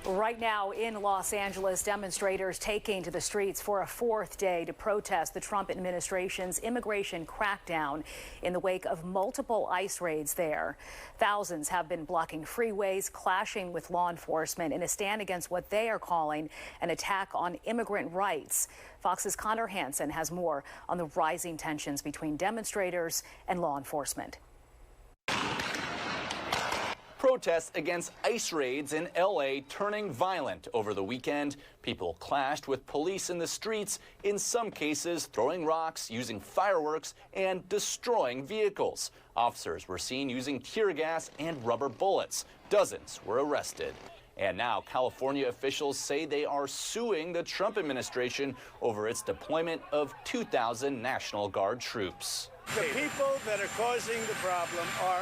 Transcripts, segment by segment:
Right now in Los Angeles, demonstrators taking to the streets for a fourth day to protest the Trump administration's immigration crackdown in the wake of multiple ICE raids there. Thousands have been blocking freeways, clashing with law enforcement in a stand against what they are calling an attack on immigrant rights. Fox's Connor Hansen has more on the rising tensions between demonstrators and law enforcement. Protests against ICE raids in L.A. turning violent over the weekend. People clashed with police in the streets, in some cases throwing rocks, using fireworks, and destroying vehicles. Officers were seen using tear gas and rubber bullets. Dozens were arrested. And now California officials say they are suing the Trump administration over its deployment of 2,000 National Guard troops. The people that are causing the problem are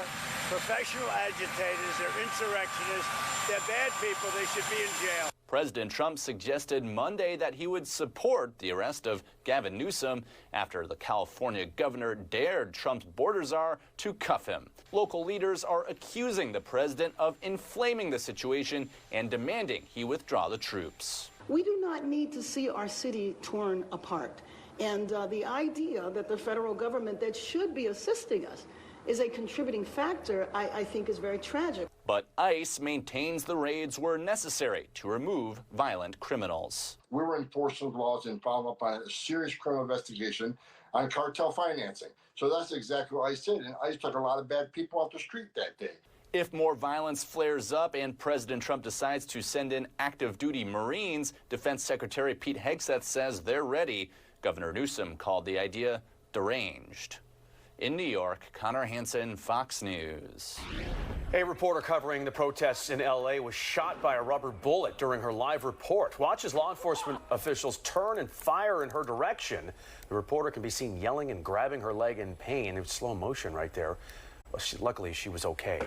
professional agitators, they're insurrectionists, they're bad people, they should be in jail. President Trump suggested Monday that he would support the arrest of Gavin Newsom after the California governor dared Trump's border czar to cuff him. Local leaders are accusing the president of inflaming the situation and demanding he withdraw the troops. We do not need to see our city torn apart. And the idea that the federal government that should be assisting us is a contributing factor, I think is very tragic. But ICE maintains the raids were necessary to remove violent criminals. We were enforcing laws and following up on a serious criminal investigation on cartel financing. So that's exactly what ICE did. And ICE took a lot of bad people off the street that day. If more violence flares up and President Trump decides to send in active duty Marines, Defense Secretary Pete Hegseth says they're ready. Governor Newsom called the idea deranged. In New York, Connor Hansen, Fox News. A reporter covering the protests in L.A. was shot by a rubber bullet during her live report. Watch as law enforcement officials turn and fire in her direction. The reporter can be seen yelling and grabbing her leg in pain. It was slow motion right there. Well, luckily, she was okay.